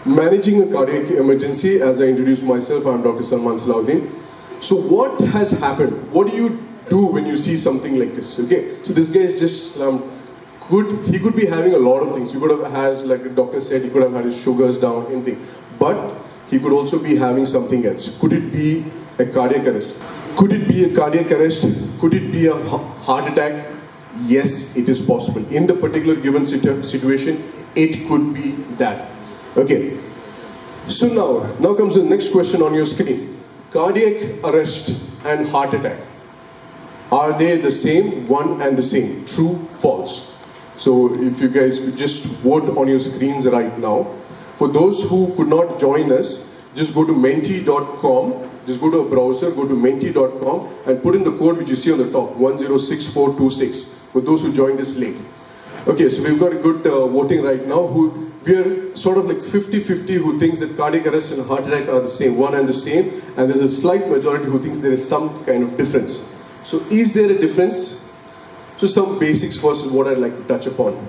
Managing a cardiac emergency. As I introduced myself, I'm Dr. Salman Salahudheen. So what has happened? What do you do when you see something like this? Okay, so this guy is just slumped. He could be having a lot of things. He could have had, like the doctor said, he could have had his sugars down, anything. But he could also be having something else. Could it be a cardiac arrest? Could it be a cardiac arrest? Could it be a heart attack? Yes, it is possible. In the particular given situation, it could be that. Okay. So now comes the next question on your screen. Cardiac arrest and heart attack. Are they the same, one and the same? True, false? So if you guys could just vote on your screens right now. For those who could not join us, just go to menti.com, just go to a browser, go to menti.com and put in the code which you see on the top, 106426, for those who joined us late. Okay, so we've got a good voting right now. We are sort of like 50-50 who thinks that cardiac arrest and heart attack are the same, one and the same, and there's a slight majority who thinks there is some kind of difference. So is there a difference? So some basics first is what I'd like to touch upon.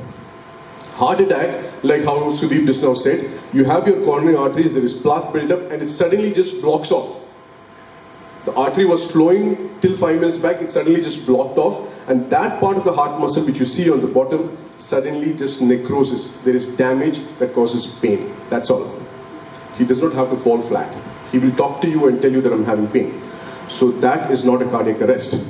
Heart attack, like how Sudeep just now said, you have your coronary arteries, there is plaque built up and it suddenly just blocks off. The artery was flowing till 5 minutes back, it suddenly just blocked off, and that part of the heart muscle which you see on the bottom suddenly just necroses. There is damage that causes pain. That's all. He does not have to fall flat. He will talk to you and tell you that I'm having pain. So that is not a cardiac arrest.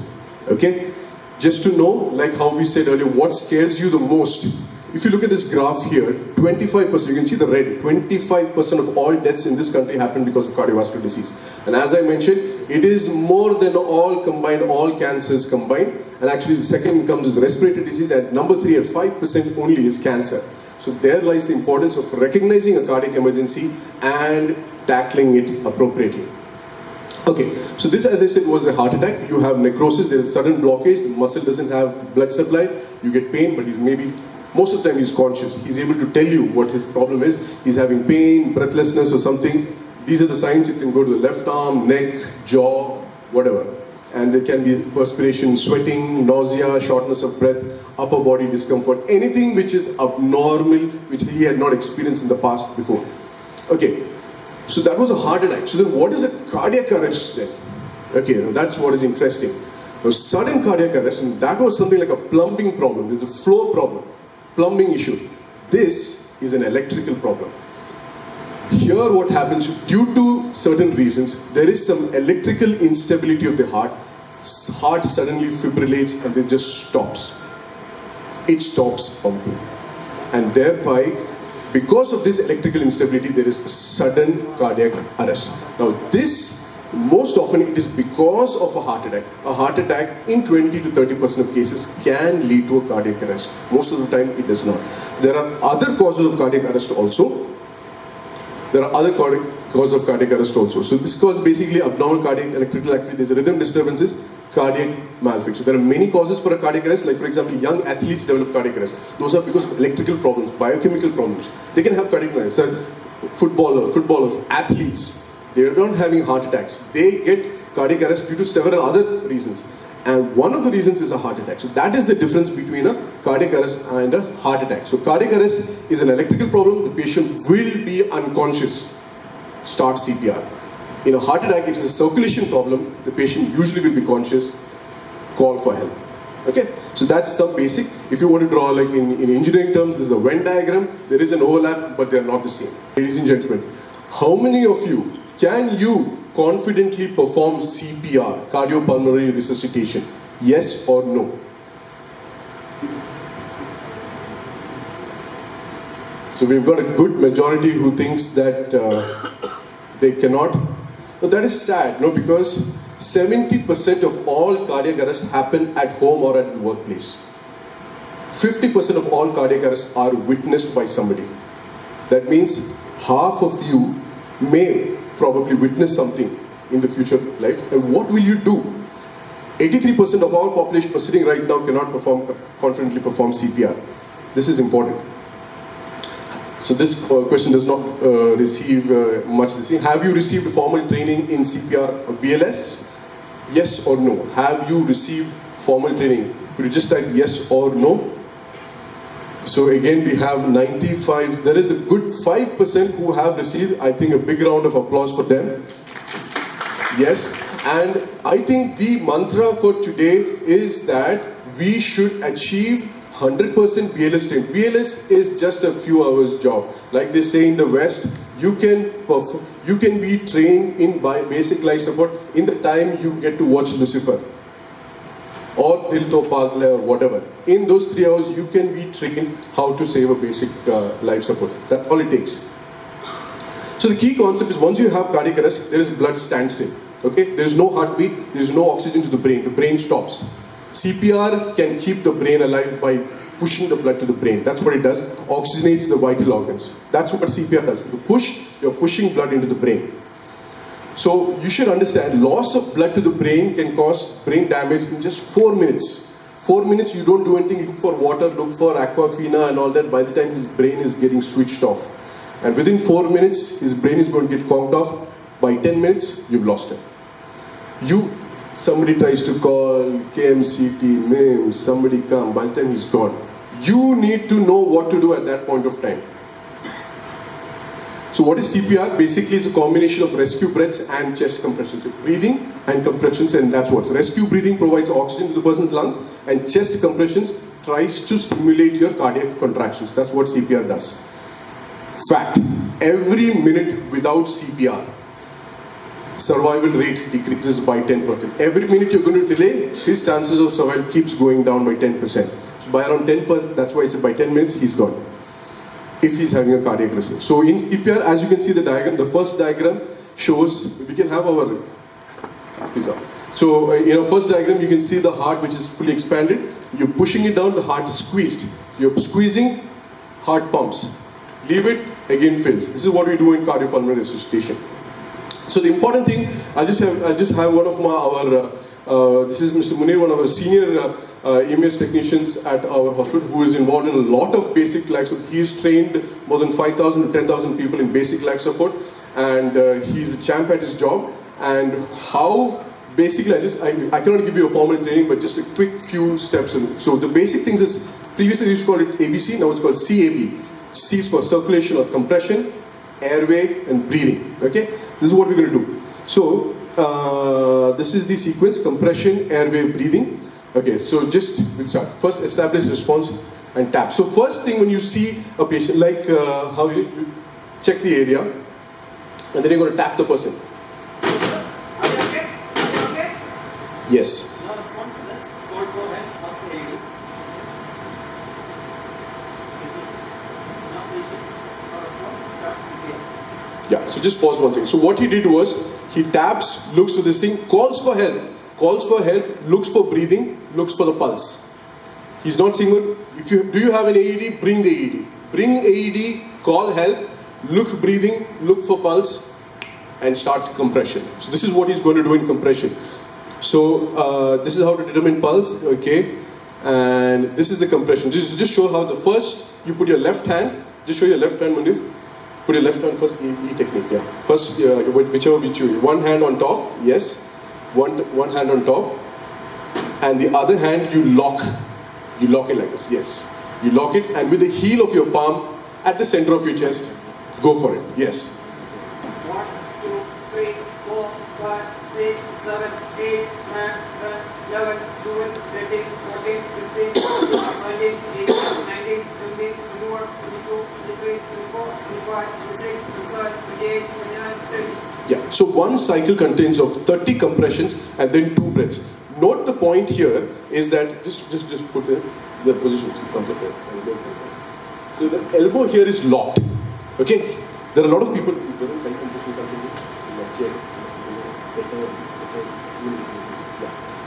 Okay? Just to know, like how we said earlier, what scares you the most. If you look at this graph here, 25%, you can see the red, 25% of all deaths in this country happen because of cardiovascular disease. And as I mentioned, it is more than all combined, all cancers combined. And actually the second comes is respiratory disease, and number 3 at 5% only is cancer. So there lies the importance of recognizing a cardiac emergency and tackling it appropriately. Okay, so this, as I said, was a heart attack. You have necrosis, there is sudden blockage, the muscle doesn't have blood supply, you get pain, but most of the time he's conscious. He's able to tell you what his problem is. He's having pain, breathlessness or something. These are the signs. It can go to the left arm, neck, jaw, whatever. And there can be perspiration, sweating, nausea, shortness of breath, upper body discomfort, anything which is abnormal, which he had not experienced in the past before. Okay, so that was a heart attack. So then what is a cardiac arrest then? Okay, now that's what is interesting. A sudden cardiac arrest, and that was something like a plumbing problem. There's a flow problem. Plumbing issue. This is an electrical problem. Here what happens, due to certain reasons, there is some electrical instability of the heart. Heart suddenly fibrillates and it just stops. It stops pumping. And thereby, because of this electrical instability, there is sudden cardiac arrest. Now this, most often it is because of a heart attack. A heart attack in 20 to 30% of cases can lead to a cardiac arrest. Most of the time it does not. There are other causes of cardiac arrest also. So this causes basically abnormal cardiac electrical activity. There's rhythm disturbances, cardiac malfunction. There are many causes for a cardiac arrest, like for example, young athletes develop cardiac arrest. Those are because of electrical problems, biochemical problems. They can have cardiac arrest. Footballers, athletes, they are not having heart attacks. They get cardiac arrest due to several other reasons. And one of the reasons is a heart attack. So that is the difference between a cardiac arrest and a heart attack. So cardiac arrest is an electrical problem. The patient will be unconscious. Start CPR. In a heart attack, it is a circulation problem. The patient usually will be conscious. Call for help. Okay? So that's some basic. If you want to draw, like in engineering terms, there's a Venn diagram. There is an overlap, but they're not the same. Ladies and gentlemen, how many of you can you confidently perform CPR, cardiopulmonary resuscitation? Yes or no? So we've got a good majority who thinks that they cannot. But that is sad, no, because 70% of all cardiac arrests happen at home or at the workplace. 50% of all cardiac arrests are witnessed by somebody. That means half of you may probably witness something in the future life, and what will you do? 83% of our population who are sitting right now cannot confidently perform CPR. This is important. So this question does not receive much the same. Have you received formal training in CPR or BLS? Yes or no? Have you received formal training? Could you just type yes or no? So again, we have 95, there is a good 5% who have received, I think a big round of applause for them. Yes, and I think the mantra for today is that we should achieve 100% BLS trained. BLS is just a few hours job. Like they say in the West, you can be trained in by basic life support in the time you get to watch Lucifer or Dil To Pagal or whatever. In those 3 hours, you can be trained how to save a basic life support. That's all it takes. So the key concept is once you have cardiac arrest, there is blood standstill. Okay, there is no heartbeat, there is no oxygen to the brain stops. CPR can keep the brain alive by pushing the blood to the brain. That's what it does, oxygenates the vital organs. That's what CPR does. You push, you're pushing blood into the brain. So you should understand, loss of blood to the brain can cause brain damage in just 4 minutes. 4 minutes, you don't do anything, look for water, look for aquafina and all that. By the time his brain is getting switched off. And within 4 minutes, his brain is going to get conked off. By 10 minutes, you've lost him. Somebody tries to call KMCT, MIMS, somebody come, by the time he's gone. You need to know what to do at that point of time. So what is CPR? Basically it's a combination of rescue breaths and chest compressions. So breathing and compressions, and that's what. So rescue breathing provides oxygen to the person's lungs, and chest compressions tries to simulate your cardiac contractions. That's what CPR does. Fact, every minute without CPR, survival rate decreases by 10%. Every minute you're going to delay, his chances of survival keeps going down by 10%. So by around 10%, that's why I said by 10 minutes, he's gone. If he's having a cardiac arrest. So in CPR, as you can see the diagram, the first diagram shows, we can have our, so in our first diagram, you can see the heart which is fully expanded. You're pushing it down, the heart is squeezed. So you're squeezing, heart pumps. Leave it, again fills. This is what we do in cardiopulmonary resuscitation. So the important thing, I'll just have one of this is Mr. Munir, one of our senior EMS technicians at our hospital who is involved in a lot of basic life support. He's trained more than 5,000 to 10,000 people in basic life support, and he's a champ at his job. And how basically, I cannot give you a formal training, but just a quick few steps. So the basic things is, previously they used to call it ABC, now it's called CAB. C is for circulation or compression, airway and breathing. Okay, this is what we're going to do. So this is the sequence: compression, airway, breathing. Okay, so we'll start. First, establish response and tap. So first thing when you see a patient, like how you check the area, and then you're going to tap the person. Are you okay? Are you okay? Yes. No response. Go ahead. First aid. No patient. No response. Start CPR. Yeah, so just pause one second. So what he did was, he taps, looks for this thing, calls for help, looks for breathing, looks for the pulse. He's not saying, do you have an AED? Bring the AED. Bring AED, call help, look breathing, look for pulse, and starts compression. So this is what he's going to do in compression. So this is how to determine pulse, okay? And this is the compression. Just show how the first, you put your left hand, just show your left hand, Mandir. Put your left hand first, E technique, yeah. First, whichever we choose. One hand on top, yes. One hand on top. And the other hand, you lock. You lock it like this, yes. You lock it, and with the heel of your palm at the center of your chest, go for it, yes. 1, 2, 3, 4, 5, 6, 7, 8, 9, 10, 11, 12, 13, 14, 15, 16, 17, 18, 19, 20, 21, 22, 23, 24, 25, 26, 27, 28, 29, 30. Yeah, so one cycle contains of 30 compressions and then 2 breaths. Note the point here is that, just put the positions in front of them. So the elbow here is locked, okay? There are a lot of people,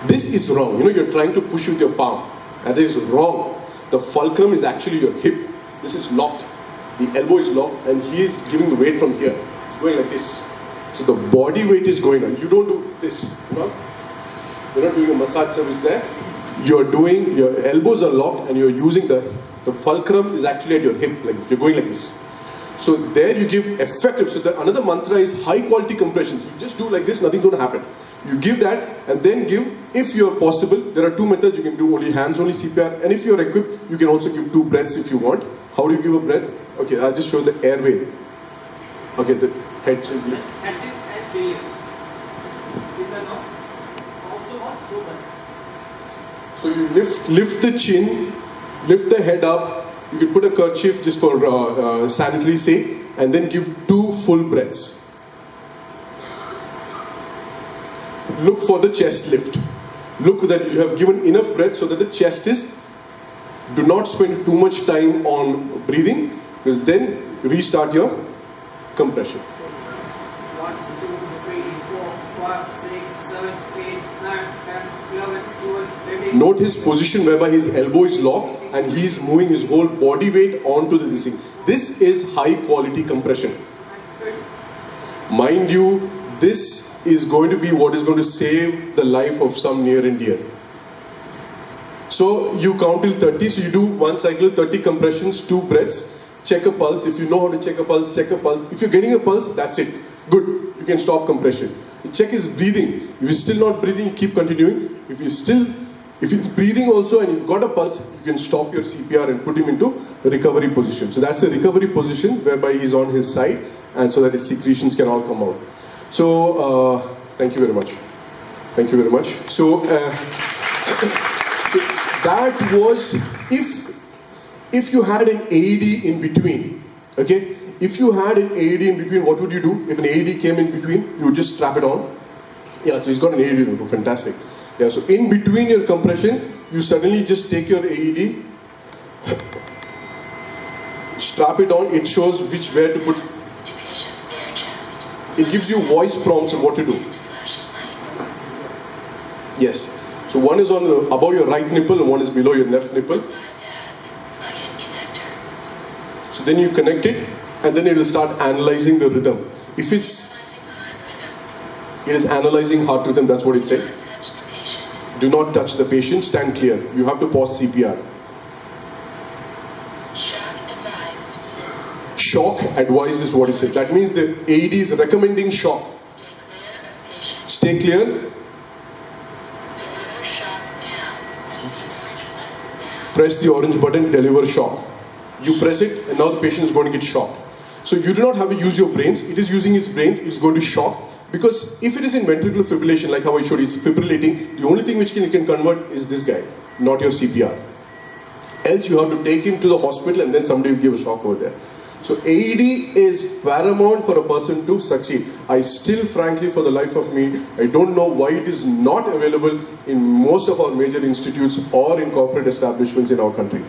this is wrong. You're trying to push with your palm. That is wrong. The fulcrum is actually your hip. This is locked. The elbow is locked, and he is giving the weight from here. It's going like this. So the body weight is going on. You don't do this. You're not doing a massage service there. Your elbows are locked, and you're using the fulcrum is actually at your hip. Like this. You're going like this. So there you give effective, so another mantra is high quality compressions. You just do like this, nothing's going to happen. You give that and then give, if you're possible, there are two methods. You can do only hands only CPR, and if you're equipped, you can also give 2 breaths if you want. How do you give a breath? Okay, I'll just show the airway. Okay, the head should lift. And chin lift. In the nose, also about 2 breaths. So you lift the chin, lift the head up. You could put a kerchief just for sanitary sake, and then give 2 full breaths. Look for the chest lift. Look that you have given enough breath so that the chest is. Do not spend too much time on breathing, because then restart your compression. 1, 2, 3, 4, 5, 6, 7, 8, 9, 10, 11, 12, 13. Note his position whereby his elbow is locked and he is moving his whole body weight onto the thing. This is high quality compression. Mind you, this is going to be what is going to save the life of some near and dear. So you count till 30, so you do 1 cycle, 30 compressions, 2 breaths, check a pulse. If you know how to check a pulse, check a pulse. If you're getting a pulse, that's it. Good, you can stop compression. You check his breathing. If he's still not breathing, you keep continuing. If he's breathing also and you've got a pulse, you can stop your CPR and put him into a recovery position. So that's a recovery position whereby he's on his side, and so that his secretions can all come out. So, thank you very much. Thank you very much. So, so that was if you had an AED in between, okay? If you had an AED in between, what would you do? If an AED came in between, you would just strap it on. Yeah, so he's got an AED, fantastic. Yeah, so in between your compression, you suddenly just take your AED, strap it on, it shows where to put. It gives you voice prompts on what to do. Yes. So one is on above your right nipple and one is below your left nipple. So then you connect it and then it will start analyzing the rhythm. If it is analyzing heart rhythm, that's what it said. Do not touch the patient, stand clear. You have to pause CPR. Shock advised is what it said. That means the AED is recommending shock. Stay clear. Press the orange button, deliver shock. You press it and now the patient is going to get shocked. So you do not have to use your brains. It is using his brains. It's going to shock. Because if it is in ventricular fibrillation, like how I showed you, it's fibrillating, the only thing which it can convert is this guy, not your CPR. Else you have to take him to the hospital and then somebody will give a shock over there. So AED is paramount for a person to succeed. I still, frankly, for the life of me, I don't know why it is not available in most of our major institutes or in corporate establishments in our country.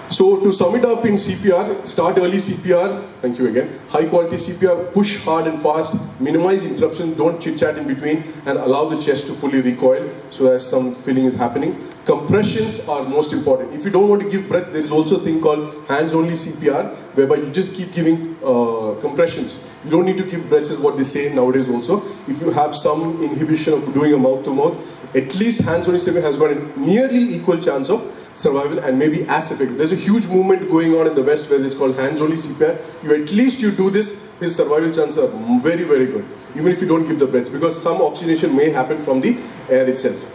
So to sum it up in CPR, start early CPR, thank you again, high quality CPR, push hard and fast, minimize interruptions, don't chit chat in between, and allow the chest to fully recoil so as some feeling is happening. Compressions are most important. If you don't want to give breath, there is also a thing called hands only CPR, whereby you just keep giving compressions. You don't need to give breaths is what they say nowadays also. If you have some inhibition of doing a mouth to mouth, at least hands only CPR has got a nearly equal chance of survival and maybe as effective. There's a huge movement going on in the West where it's called hands only CPR. You do this, his survival chances are very, very good. Even if you don't give the breaths, because some oxygenation may happen from the air itself.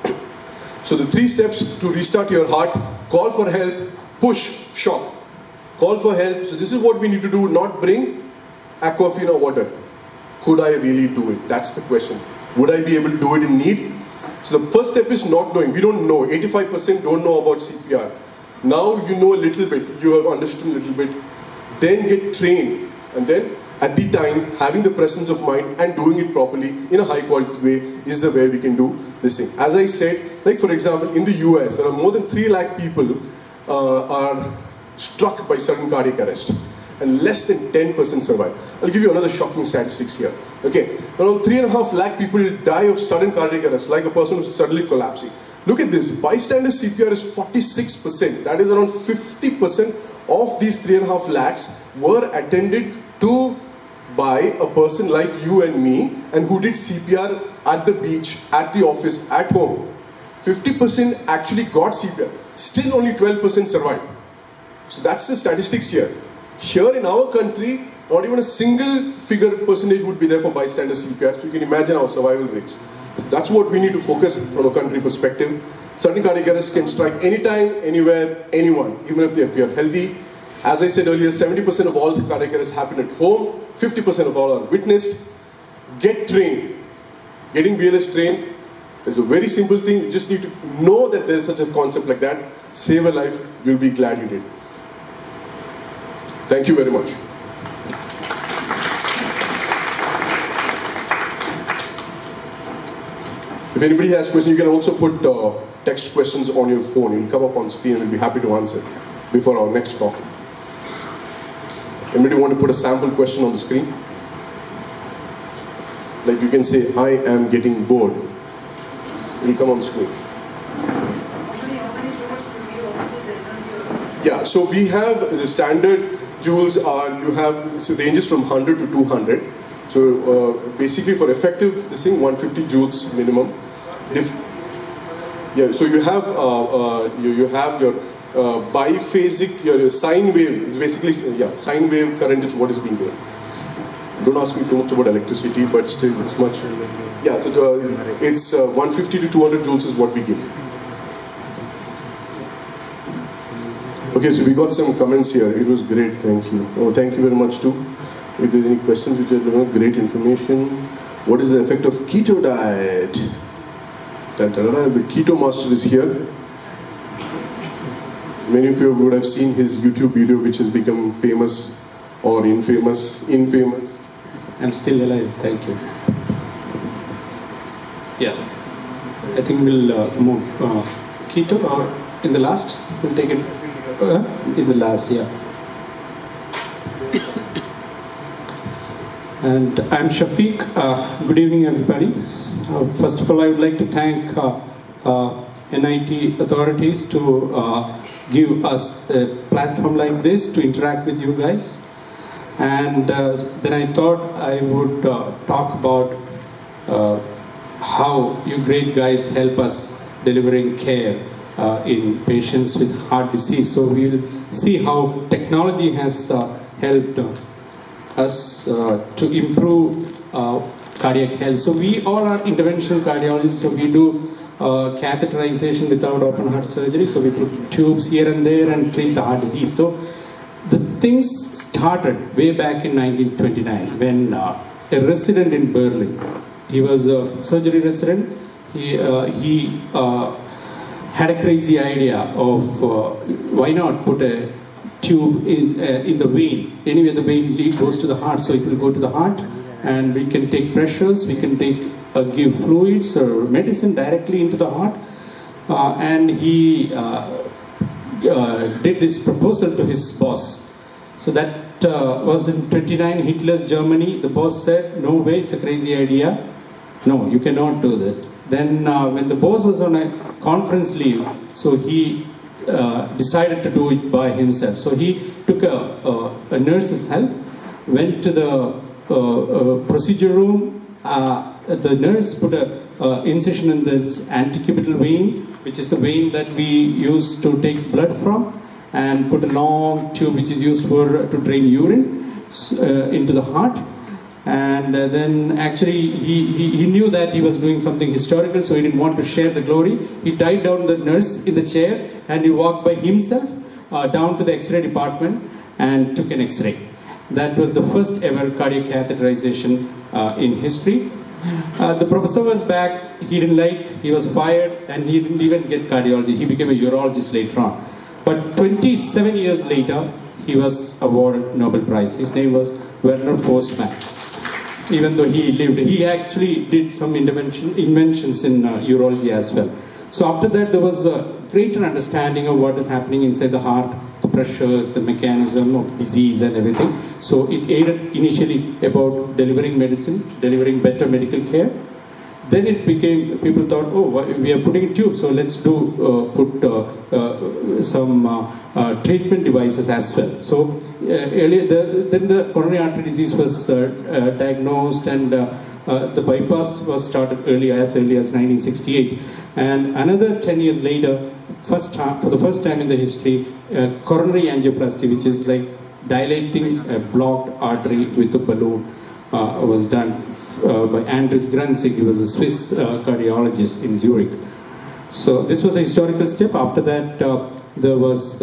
So the 3 steps to restart your heart: call for help, push, shock. Call for help. So this is what we need to do, not bring Aquafina water. Could I really do it? That's the question. Would I be able to do it in need? So the first step is not knowing. We don't know. 85% don't know about CPR. Now you know a little bit. You have understood a little bit. Then get trained. And then at the time, having the presence of mind and doing it properly in a high quality way is the way we can do this thing. As I said, like for example, in the US, there are more than 3 lakh people are struck by sudden cardiac arrest. And less than 10% survive. I'll give you another shocking statistics here. Okay, around 3.5 lakh people die of sudden cardiac arrest, like a person who's suddenly collapsing. Look at this, bystander CPR is 46%. That is around 50% of these 3.5 lakhs were attended to by a person like you and me, and who did CPR at the beach, at the office, at home. 50% actually got CPR. Still only 12% survived. So that's the statistics here. Here in our country, not even a single figure percentage would be there for bystander CPR. So you can imagine our survival rates. So that's what we need to focus from a country perspective. Sudden cardiac arrest can strike anytime, anywhere, anyone, even if they appear healthy. As I said earlier, 70% of all cardiac arrests happen at home, 50% of all are witnessed. Get trained. Getting BLS trained is a very simple thing. You just need to know that there is such a concept like that. Save a life, you'll be glad you did. Thank you very much. If anybody has questions, you can also put text questions on your phone. It'll come up on screen and we'll be happy to answer before our next talk. Anybody want to put a sample question on the screen? Like you can say, I am getting bored. It'll come on the screen. Yeah, so we have the standard joules are, you have, so ranges from 100 to 200. So basically for effective, this thing, 150 joules minimum. Yeah, so you have you have your biphasic, your sine wave is basically, yeah, sine wave current is what is being done. Don't ask me too much about electricity, but still it's much, yeah, so it's 150 to 200 joules is what we give. Okay, so we got some comments here. It was great, thank you. Oh, thank you very much too. If there's any questions, which are great information. What is the effect of keto diet? The Keto Master is here. Many of you would have seen his YouTube video, which has become famous or infamous. I'm still alive, thank you. Yeah, I think we'll move keto or in the last. We'll take it in the last, yeah. And I'm Shafeeq. Good evening, everybody. First of all, I would like to thank NIT authorities to give us a platform like this to interact with you guys. And then I thought I would talk about how you great guys help us delivering care in patients with heart disease. So we'll see how technology has helped us to improve cardiac health. So we all are interventional cardiologists, so we do catheterization without open heart surgery. So we put tubes here and there and treat the heart disease. So the things started way back in 1929 when a resident in Berlin, he was a surgery resident, he had a crazy idea of why not put a tube in the vein. Anyway, the vein goes to the heart, so it will go to the heart, and we can take pressures, we can take give fluids or medicine directly into the heart. And he did this proposal to his boss. So that was in 29, Hitler's Germany. The boss said, no way, it's a crazy idea. No, you cannot do that. Then when the boss was on a conference leave, so he decided to do it by himself. So he took a nurse's help, went to the procedure room. The nurse put an incision in this antecubital vein, which is the vein that we use to take blood from, and put a long tube which is used to drain urine into the heart. And then actually he knew that he was doing something historical, so he didn't want to share the glory. He tied down the nurse in the chair and he walked by himself down to the X-ray department and took an X-ray. That was the first ever cardiac catheterization in history. The professor was back, he didn't like, he was fired, and he didn't even get cardiology. He became a urologist later on. But 27 years later, he was awarded Nobel Prize. His name was Werner Forstmann. Even though he lived, he actually did some inventions in urology as well. So after that, there was a greater understanding of what is happening inside the heart, the pressures, the mechanism of disease and everything. So it aided initially about delivering medicine, delivering better medical care. Then it became, people thought, oh, we are putting a tube, so let's do put some treatment devices as well. So earlier, then the coronary artery disease was diagnosed, and the bypass was started as early as 1968. And another 10 years later, for the first time in the history, coronary angioplasty, which is like dilating a blocked artery with a balloon was done by Andres Grunzig. He was a Swiss cardiologist in Zurich. So this was a historical step. After that, there was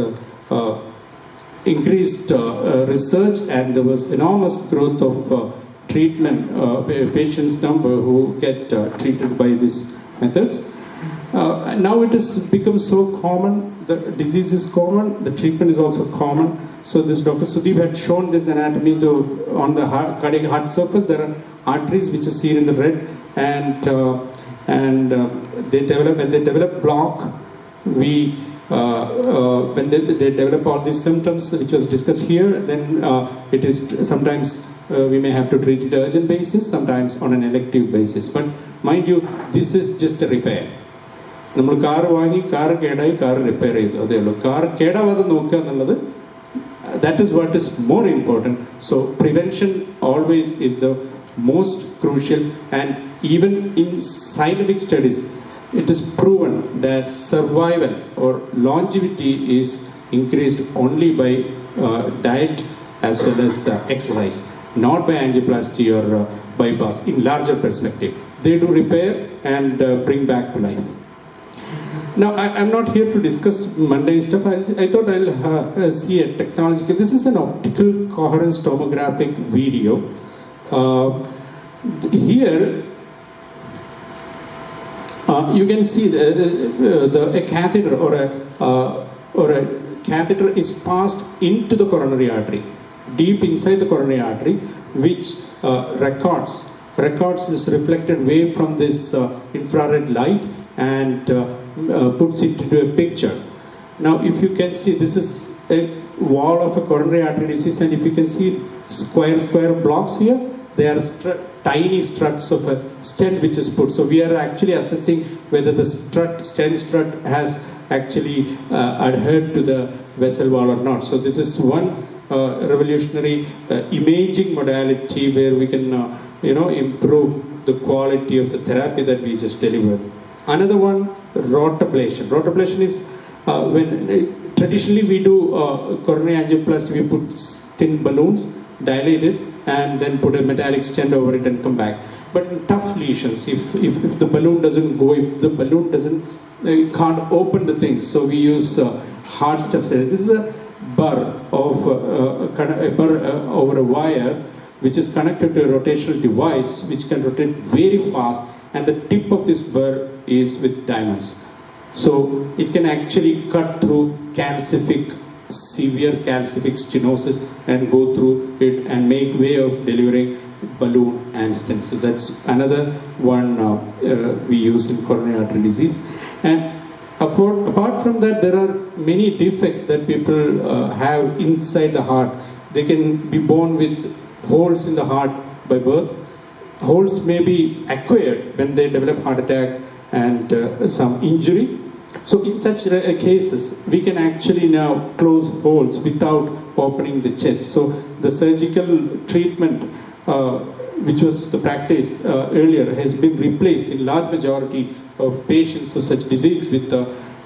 increased research, and there was enormous growth of treatment, patients number who get treated by these methods. Now it has become so common, the disease is common, the treatment is also common. So this Dr. Sudeep had shown this anatomy on the cardiac heart surface. There are arteries which are seen in the red, and when they develop block, when they develop all these symptoms which was discussed here, then it is sometimes we may have to treat it urgent basis, sometimes on an elective basis. But mind you, this is just a repair. നമ്മൾ car വാങ്ങി car കേടായി car repair ചെയ്തു, അതേ ഉള്ളൂ. Car കേടാവാതെ നോക്കുക എന്നുള്ളത്, that is what is more important. So prevention always is the most crucial, and even in scientific studies it is proven that survival or longevity is increased only by diet as well as exercise, not by angioplasty or bypass. In larger perspective, they do repair and bring back to life. Now, I'm not here to discuss mundane stuff. I thought I'll see a technological. This is an optical coherence tomographic video. Here, you can see a catheter or a catheter is passed into the coronary artery, deep inside the coronary artery, which records this reflected wave from this infrared light and puts it into a picture. Now, if you can see, this is a wall of a coronary artery disease, and if you can see square blocks here, they are tiny struts of a stent which is put. So we are actually assessing whether the stent strut has actually adhered to the vessel wall or not. So this is one revolutionary imaging modality where we can improve the quality of the therapy that we just delivered. Another one, rotablation. Rotablation is when traditionally we do coronary angioplasty, we put thin balloons, dilate it, and then put a metallic stent over it and come back. But in tough lesions, if the balloon doesn't go, if the balloon can't open the things, so we use hard stuff. This is a burr over a wire which is connected to a rotational device which can rotate very fast, and the tip of this burr is with diamonds. So it can actually cut through severe calcific stenosis and go through it and make way of delivering balloon and stents. So that's another one we use in coronary artery disease. And apart from that, there are many defects that people have inside the heart. They can be born with holes in the heart by birth. Holes may be acquired when they develop heart attack and some injury. So in such cases, we can actually now close holes without opening the chest. So the surgical treatment, which was the practice earlier, has been replaced in large majority of patients of such disease with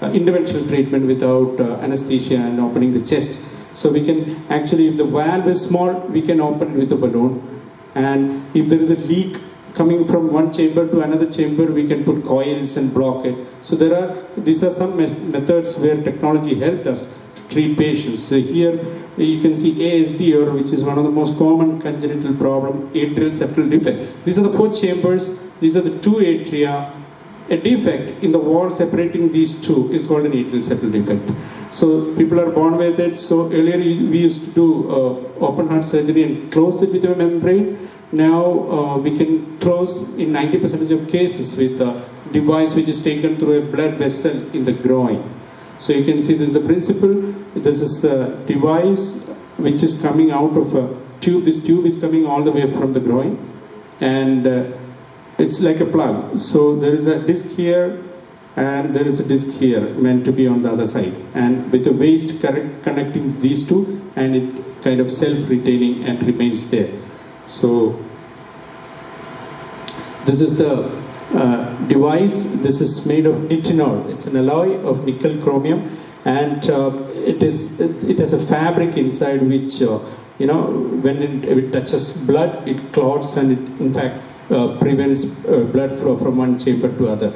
interventional treatment without anesthesia and opening the chest. So we can actually, if the valve is small, we can open it with a balloon. And if there is a leak coming from one chamber to another chamber, we can put coils and block it. So these are some methods where technology helped us to treat patients. So here you can see ASD, which is one of the most common congenital problem, atrial septal defect. These are the 4 chambers. These are the 2 atria. A defect in the wall separating these 2 is called an atrial septal defect. So people are born with it. So earlier we used to do open heart surgery and close it with a membrane. Now we can close in 90% of cases with a device which is taken through a blood vessel in the groin. So you can see this is the principle. This is a device which is coming out of a tube. This tube is coming all the way from the groin, and it's like a plug. So there is a disc here and there is a disc here meant to be on the other side, and with a waist connecting these 2, and it kind of self-retaining and remains there. So this is the device. This is made of nitinol. It's an alloy of nickel chromium, and it has a fabric inside which when it touches blood, it clots, and it in fact prevents blood flow from one chamber to other.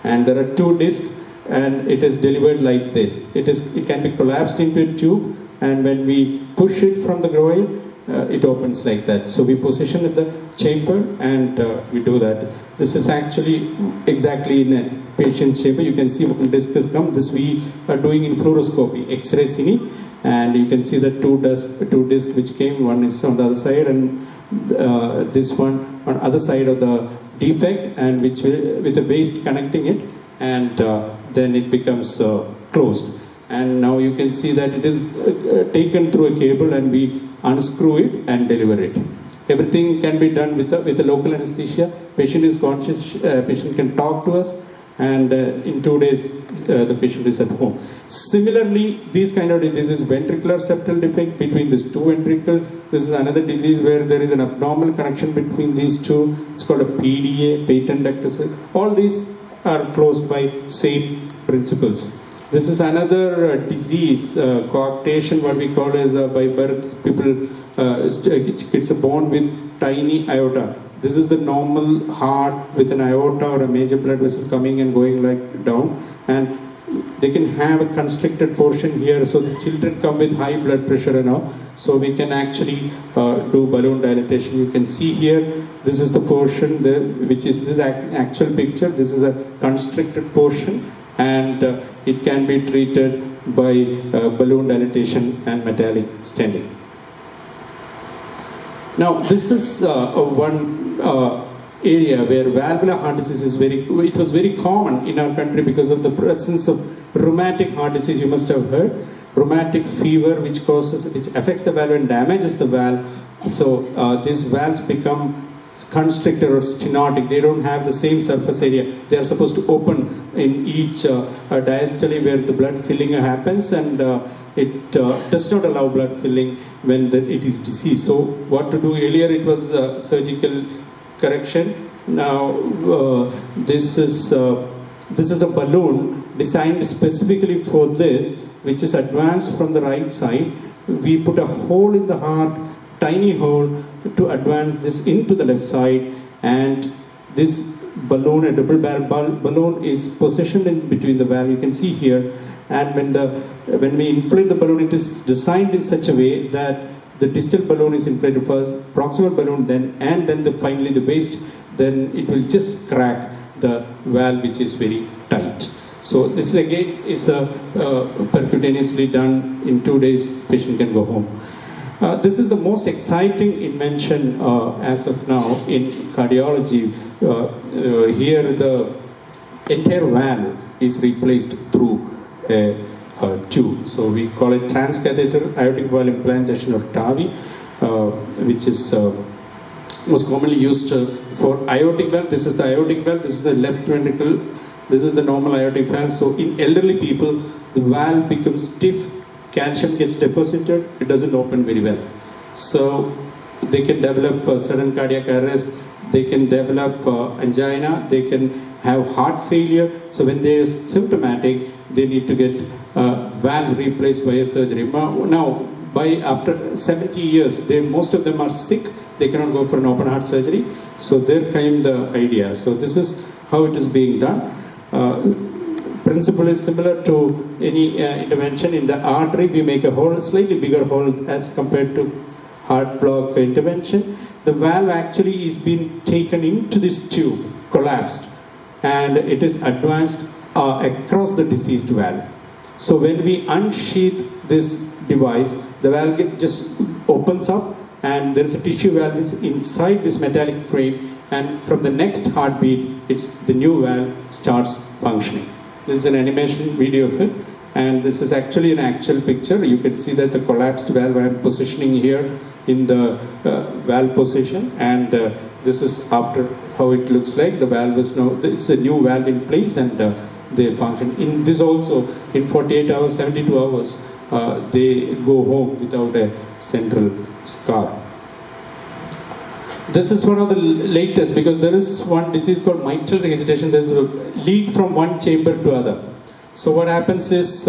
And there are 2 discs, and it is delivered like this. It can be collapsed into a tube, and when we push it from the groin, it opens like that. So we position at the chamber, and we do that. This is actually exactly in a patient's chamber. You can see one disc has come. This we are doing in fluoroscopy, X-ray cine, and you can see the two discs which came. One is on the other side, and this one on other side of the defect, and which will, with a waste connecting it, and then it becomes closed. And now you can see that it is taken through a cable, and we unscrew it and deliver it. Everything can be done with a local anesthesia. Patient is conscious, patient can talk to us, and in 2 days the patient is at home. Similarly, these kind of diseases, ventricular septal defect between these 2 ventricles. This is another disease where there is an abnormal connection between these 2. It's called a PDA, patent ductus. All these are closed by same principles. This is another disease, coarctation, what we call as by birth. People, kids are born with tiny aorta. This is the normal heart with an aorta or a major blood vessel coming and going like down. And they can have a constricted portion here, so the children come with high blood pressure and all. So we can actually do balloon dilatation. You can see here, this is the portion, which is this actual picture. This is a constricted portion, and it can be treated by balloon dilatation and metallic stenting. Now, this is one area where valvular heart disease is it was very common in our country because of the presence of rheumatic heart disease. You must have heard rheumatic fever, which affects the valve and damages the valve. So these valves become constricted or stenotic. They don't have the same surface area. They are supposed to open in each diastole where the blood filling happens, and it does not allow blood filling when it is diseased. So what to do? Earlier it was surgical correction. Now this is a balloon designed specifically for this, which is advanced from the right side. We put a hole in the heart, tiny hole, to advance this into the left side, and this balloon, a double barrel balloon, is positioned in between the valve. You can see here, and when we inflate the balloon, it is designed in such a way that the distal balloon is inflated first, proximal balloon then, and then finally the waist. Then it will just crack the valve, which is very tight. So this again is percutaneously done. In 2 days, patient can go home. This is the most exciting invention as of now in cardiology. Here the entire valve is replaced through a tube. So we call it transcatheter aortic valve implantation, or TAVI, which is most commonly used for aortic valve. This is the aortic valve, this is the left ventricle, this is the normal aortic valve. So in elderly people, the valve becomes stiff, calcium gets deposited, it doesn't open very well. So they can develop sudden cardiac arrest, they can develop angina, they can have heart failure. So when they are symptomatic, they need to get valve replaced by a surgery. Now, after 70 years, most of them are sick, they cannot go for an open heart surgery. So there came the idea. So this is how it is being done. Principle is similar to any intervention. In the artery, we make a hole, slightly bigger hole as compared to heart block intervention. The valve actually is being taken into this tube, collapsed, and it is advanced across the deceased valve. So when we unsheath this device, the valve just opens up, and there is a tissue valve inside this metallic frame, and from the next heartbeat, the new valve starts functioning. This is an animation video of it, and this is actually an actual picture. You can see that the collapsed valve I am positioning here in the valve position, and this is after how it looks like. The valve is now, it's a new valve in place, and they function. In this also, in 48 hours, 72 hours, they go home without a central scar. This is one of the latest, because there is one disease called mitral regurgitation. There's a leak from one chamber to other. So what happens is,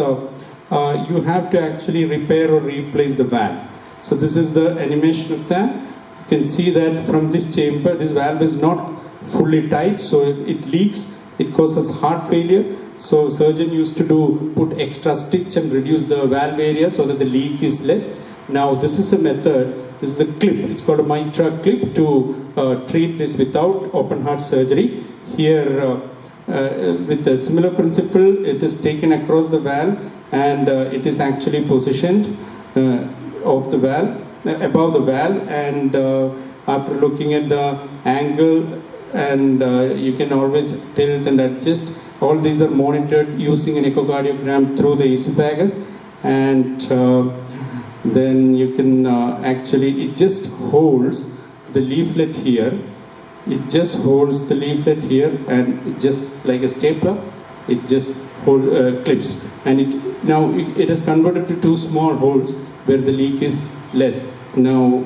you have to actually repair or replace the valve. So this is the animation of that. You can see that from this chamber, this valve is not fully tight, so it leaks, it causes heart failure. So surgeon used to put extra stitch and reduce the valve area so that the leak is less. Now this is a method, this is a clip, it's called a mitra clip to treat this without open heart surgery. Here with a similar principle, it is taken across the valve and it is actually positioned of the valve, above the valve, and after looking at the angle, and you can always tilt and adjust. All these are monitored using an echocardiogram through the esophagus, and then you can actually, it just holds the leaflet here. It just holds the leaflet here, and it just like a stapler, it just clips. And it is converted to 2 small holes where the leak is less. Now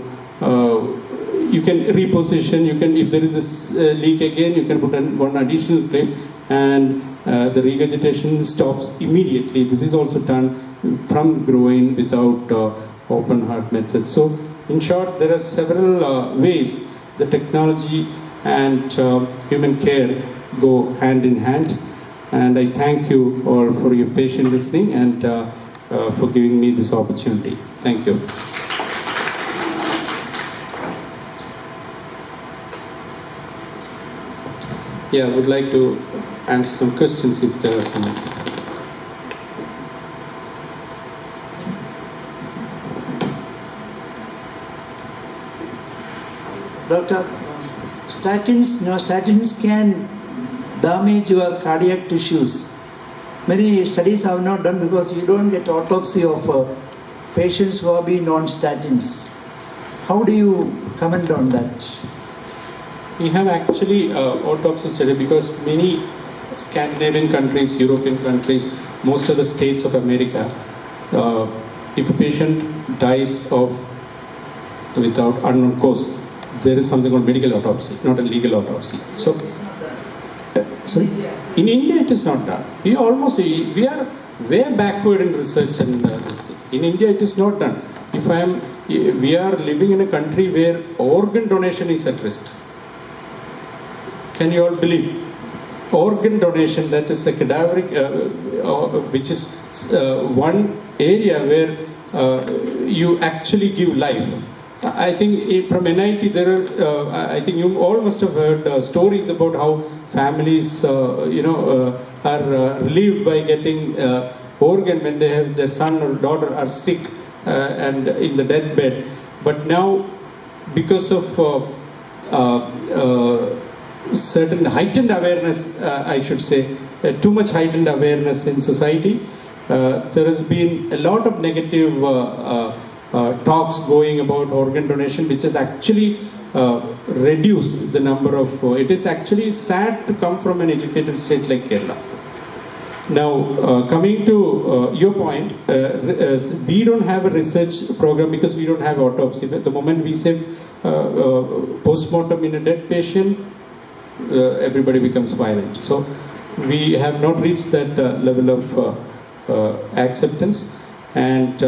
you can reposition. You can, if there is a leak again, you can put one additional clip, and the regurgitation stops immediately. This is also done from groin without open heart method. So in short, there are several ways the technology and human care go hand in hand. And I thank you all for your patient listening and for giving me this opportunity. Thank you. Yeah, I would like to answer some questions if there are some. Doctor, statins can damage your cardiac tissues. Many studies have not done because you don't get autopsy of patients who have been on statins. How do you comment on that? We have actually autopsy study because many Scandinavian countries, European countries, most of the states of America, if a patient dies without unknown cause, there is something called medical autopsy, not a legal autopsy. So, sorry? In India it is not done. We are way backward in research and this thing. In India it is not done. We are living in a country where organ donation is at risk. Can you all believe? Organ donation, that is a cadaveric, which is one area where you actually give life. I think from NIT there are, I think you all must have heard stories about how families, are relieved by getting organ when they have their son or daughter are sick and in the deathbed. But now, because of certain heightened awareness, I should say, too much heightened awareness in society, there has been a lot of negative talks going about organ donation, which has actually reduced the number of, it is actually sad to come from an educated state like Kerala. Now, coming to your point, we don't have a research program because we don't have autopsy. The moment we say post-mortem in a dead patient, everybody becomes violent. So we have not reached that level of acceptance. And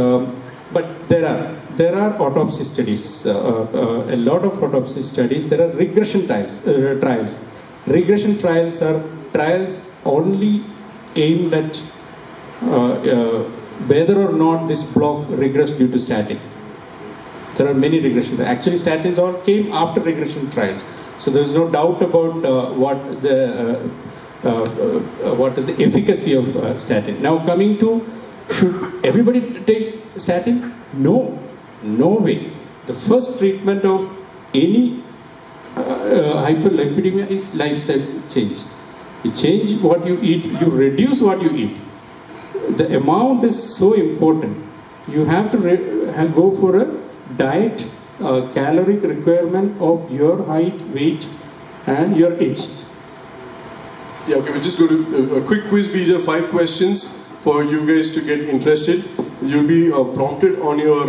but there are autopsy studies, a lot of autopsy studies. There are regression trials. Regression trials are trials only aimed at whether or not this block regressed due to statin. There are many regression trials. Actually, statins all came after regression trials. So there is no doubt about what is the efficacy of statin. Now coming to, should everybody take statin? No, no way. The first treatment of any hyperlipidemia is lifestyle change. You change what you eat, you reduce what you eat. The amount is so important. You have to go for a diet, caloric requirement of your height, weight, and your age. Yeah, okay, we'll just go to a quick quiz. We have 5 questions for you guys to get interested. You'll be prompted on your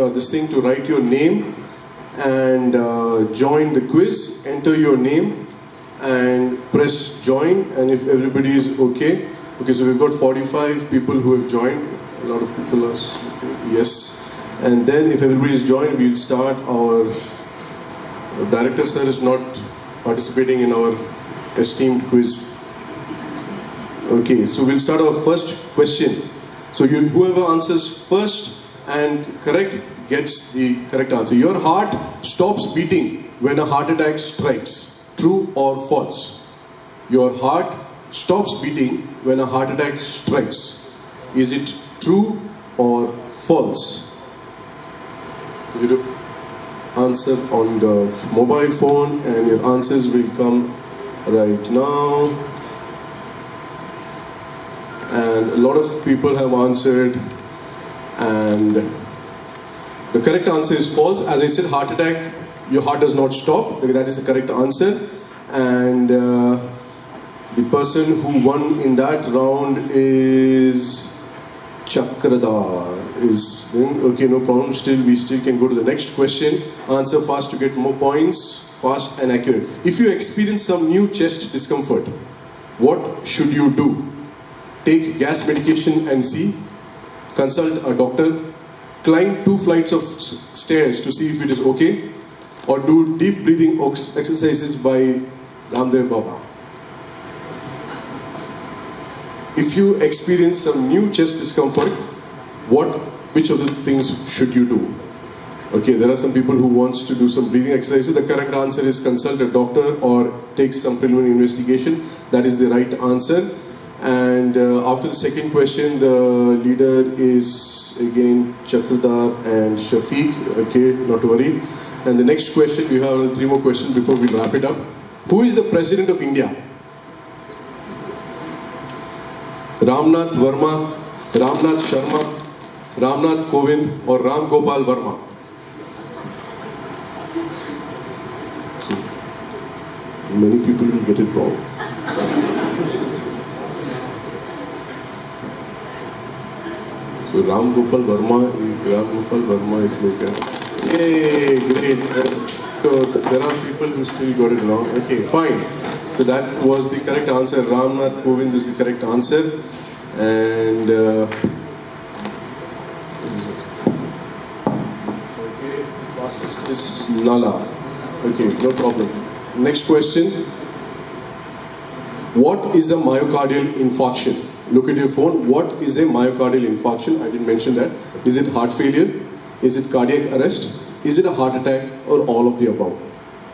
this thing to write your name and join the quiz. Enter your name and press join. And if everybody is okay, so we've got 45 people who have joined. A lot of people are sleeping. Yes. And then if everybody is joined, we'll start our director sir is not participating in our esteemed quiz. Okay, so we'll start our first question. So whoever answers first and correct gets the correct answer. Your heart stops beating when a heart attack strikes. True or false? Your heart stops beating when a heart attack strikes. Is it true or false? You do answer on the mobile phone and your answers will come right now. And a lot of people have answered and the correct answer is false. As I said, heart attack, your heart does not stop. That is the correct answer. And the person who won in that round is Chakradar. Okay, no problem. We still can go to the next question. Answer fast to get more points. Fast and accurate. If you experience some new chest discomfort, what should you do? Take gas medication and see. Consult a doctor. Climb 2 flights of stairs to see if it is okay. Or do deep breathing exercises by Ramdev Baba. If you experience some new chest discomfort, which of the things should you do? Okay, there are some people who wants to do some breathing exercises. The correct answer is consult a doctor or take some preliminary investigation. That is the right answer. And after the second question, the leader is again Chakradar and Shafeeq. Okay, not to worry. And the next question, we have 3 more questions before we wrap it up. Who is the President of India? Ramnath Verma, Ramnath Sharma, Ramnath Kovind or Ram Gopal Verma? So, many people will get it wrong. So Ram Gopal Verma is like a, yay, great. So there are people who still got it wrong. Okay, fine. So that was the correct answer. Ramnath Kovind is the correct answer. And okay, fastest is Nala. Okay, no problem. Next question. What is a myocardial infarction? Look at your phone. What is a myocardial infarction? I didn't mention that. Is it heart failure? Is it cardiac arrest? Is it a heart attack or all of the above?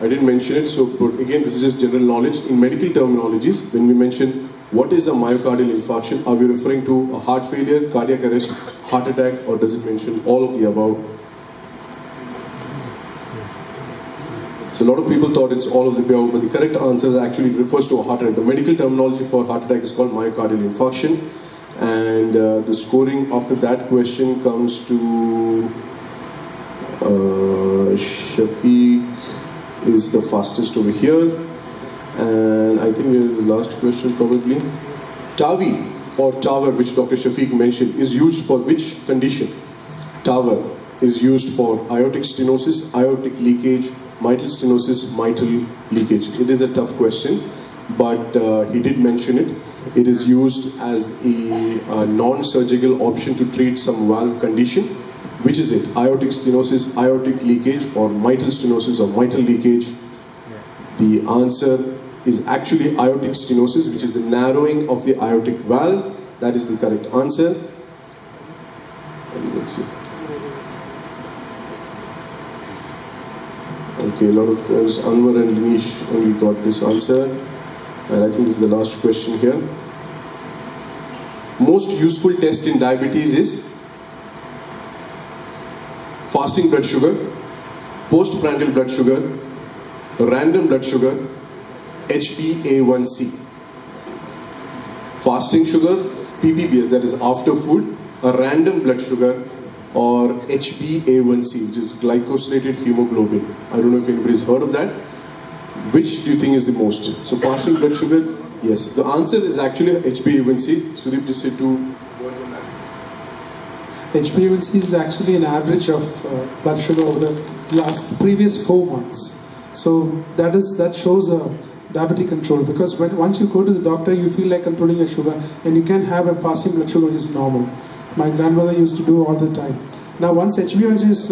I didn't mention it, so again, this is just general knowledge. In medical terminologies, when we mention what is a myocardial infarction, are we referring to a heart failure, cardiac arrest, heart attack, or does it mention all of the above? So a lot of people thought it's all of the above, but the correct answer actually refers to a heart attack. The medical terminology for heart attack is called myocardial infarction. And the scoring after that question comes to Shafeeq is the fastest over here. And I think the last question probably. TAVI or TAVR, which Dr. Shafeeq mentioned, is used for which condition? TAVR is used for aortic stenosis, aortic leakage, mitral stenosis, mitral leakage. It is a tough question, but he did mention it. It is used as a non-surgical option to treat some valve condition. Which is it? Aortic stenosis, aortic leakage, or mitral stenosis or mitral leakage? The answer is actually aortic stenosis, which is the narrowing of the aortic valve. That is the correct answer. And let's see. Okay, a lot of friends, Anwar and Linish only got this answer. And I think this is the last question here. Most useful test in diabetes is fasting blood sugar, postprandial blood sugar, random blood sugar, HbA1c. Fasting sugar, PPBS, that is after food, a random blood sugar, or HbA1c, which is glycosylated hemoglobin. I don't know if anybody's heard of that. Which do you think is the most? So fasting blood sugar, yes. The answer is actually HbA1c. Sudeep just said 2 words on that. HbA1c is actually an average of blood sugar over the previous 4 months. So that shows a diabetic control, because once you go to the doctor, you feel like controlling your sugar, and you can have a fasting blood sugar which is normal. My grandmother used to do all the time. Now once HbA1c's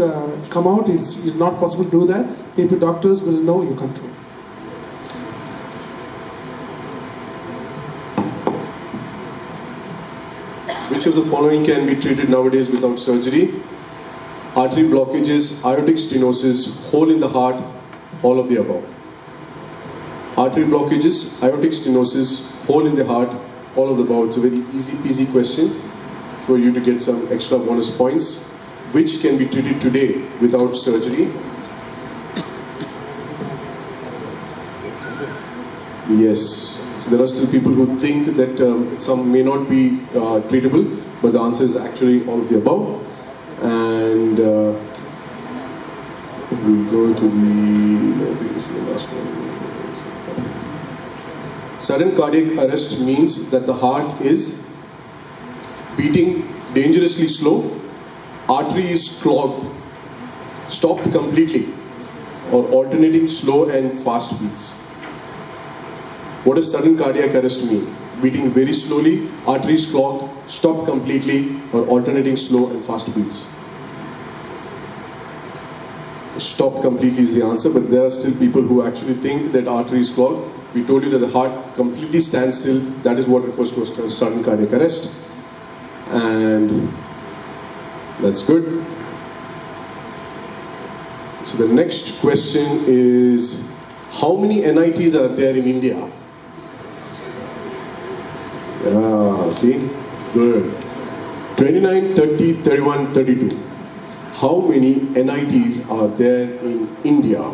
come out, it's not possible to do that. People, doctors will know you can't do it. Which of the following can be treated nowadays without surgery? Artery blockages, aortic stenosis, hole in the heart, all of the above. Artery blockages, aortic stenosis, hole in the heart, all of the above. It's a very easy peasy question for you to get some extra bonus points. Which can be treated today without surgery? Yes. So there are still people who think that some may not be treatable, but the answer is actually all of the above. And we'll go to the, I think this is the last one. Sudden cardiac arrest means that the heart is beating dangerously slow, artery is clogged, stopped completely, or alternating slow and fast beats. What does sudden cardiac arrest mean? Beating very slowly, arteries clogged, stopped completely, or alternating slow and fast beats. Stopped completely is the answer, but there are still people who actually think that artery is clogged. We told you that the heart completely stands still. That is what refers to as sudden cardiac arrest. And that's good. So the next question is, how many NITs are there in India? See? Good. 29, 30, 31, 32. How many NITs are there in India?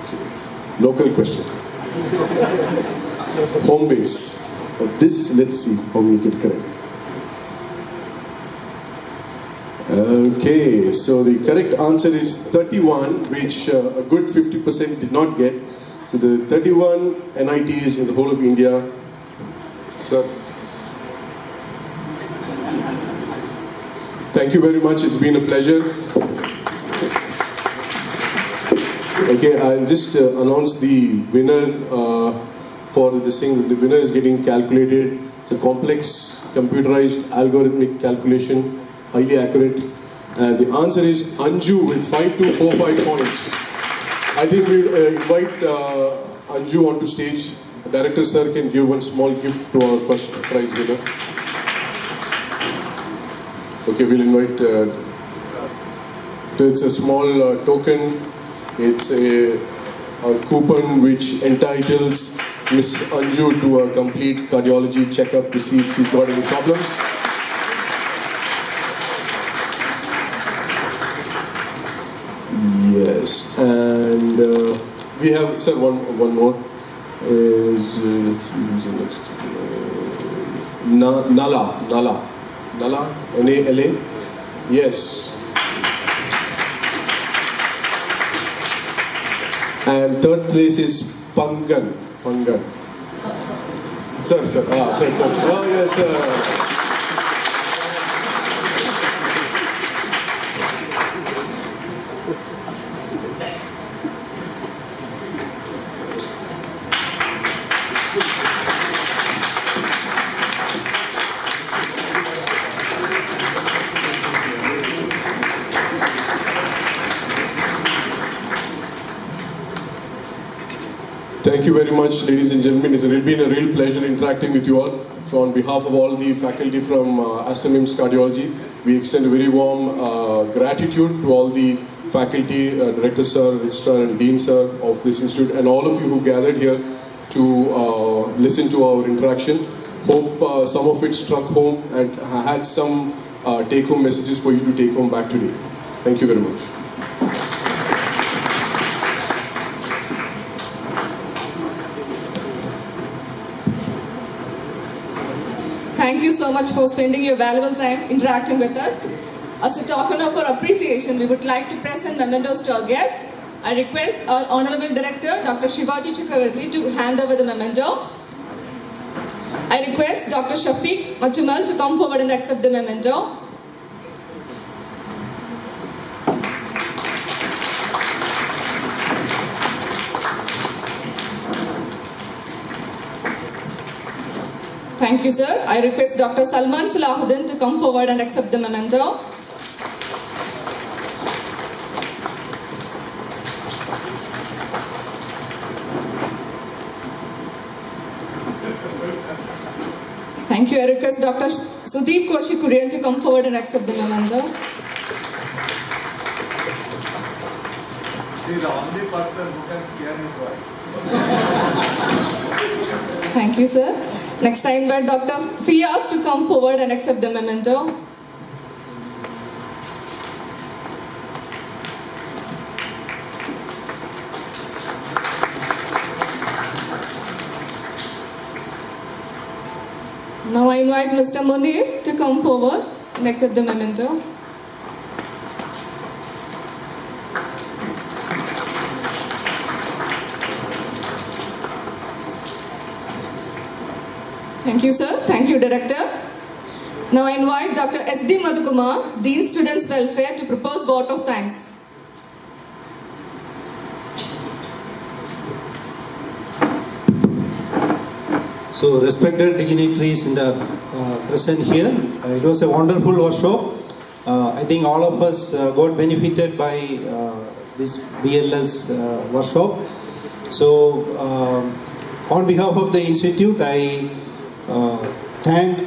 See. Local question. Home base. This, let's see how we get correct. Okay, so the correct answer is 31, which a good 50% did not get. So the 31 NITs in the whole of India. Sir. Thank you very much, it's been a pleasure. Okay, I'll just announce the winner for this thing. The winner is getting calculated. It's a complex, computerized, algorithmic calculation, highly accurate. And the answer is Anju with 5245 points. I think we'll invite Anju onto stage. Director sir can give one small gift to our first prize winner. Okay, we'll invite. It's a small token. It's a coupon which entitles Miss Anju to a complete cardiology checkup to see if she's got any problems. Yes, and we have, sir, one more. Let's see who's the next. Nala, N-A-L-A. Yes. And third place is Pangan. Sir. Sir. Oh, yes, sir. Thank you very much, ladies and gentlemen. It's been a real pleasure interacting with you all. So on behalf of all the faculty from Aster MIMS Cardiology, we extend a very warm gratitude to all the faculty, Director Sir, Registrar and Dean Sir of this institute, and all of you who gathered here to listen to our interaction. Hope some of it struck home and had some take-home messages for you to take home back today. Thank you very much. Thank you so much for spending your valuable time interacting with us. As a token of our appreciation, we would like to present mementos to our guest. I request our Honorable Director, Dr. Shafeeq Matumal, to hand over the memento. I request Dr.Shafeeq Matumal to come forward and accept the memento. Thank you, sir. I request Dr. Salman Salahudheen to come forward and accept the memento. Thank you. I request Dr.Sudeep Koshy K to come forward and accept the memento. She is the only person who can scare his wife. Thank you, sir. Next, I invite Dr. Fiaz to come forward and accept the memento. Now I invite Mr. Munir to come forward and accept the memento. Thank you, sir. Thank you, Director. Now I invite Dr. H.D. Madhukumar, Dean Students Welfare, to propose vote of thanks. So, respected dignitaries in the present here, it was a wonderful workshop. I think all of us got benefited by this BLS workshop. So, on behalf of the institute, I thank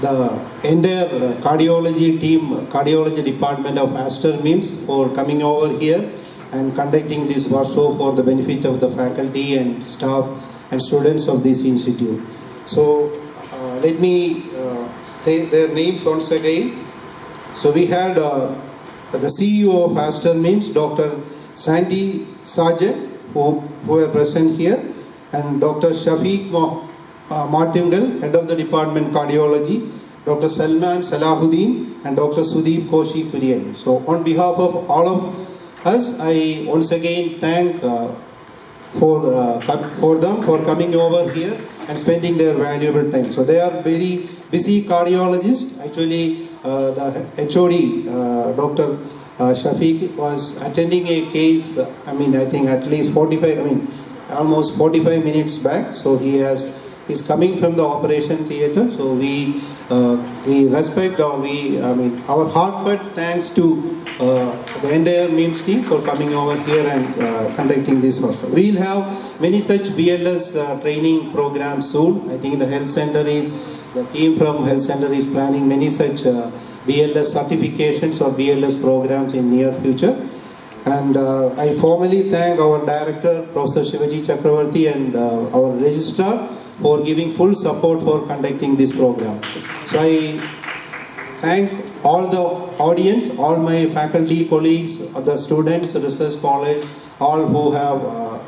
the entire cardiology team, cardiology department of Aster MIMS for coming over here and conducting this workshop for the benefit of the faculty and staff and students of this institute. So let me say their names once again. So we had the CEO of Aster MIMS, Dr. Sandy Sargent, who are present here, and Dr.Shafeeq Matumal, head of the department cardiology, Dr. Salman Salahudheen, and Dr.Sudeep Koshy K. So on behalf of all of us, I once again thank for them for coming over here and spending their valuable time. So they are very busy cardiologists. Actually, the HOD, Dr. Shafeeq, was attending a case, I think at least almost 45 minutes back. So he's coming from the operation theatre. So we respect our heartfelt thanks to the entire MIMS team for coming over here and conducting this workshop. We will have many such BLS training programs soon. I think the team from health center is planning many such BLS certifications or BLS programs in near future. And I formally thank our director, Professor Shivaji Chakravarti, and our registrar for giving full support for conducting this program. So I thank all the audience, all my faculty, colleagues, other students, research scholars, all who have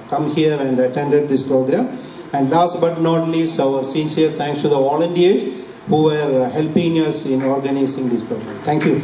come here and attended this program. And last but not least, our sincere thanks to the volunteers who were helping us in organizing this program. Thank you.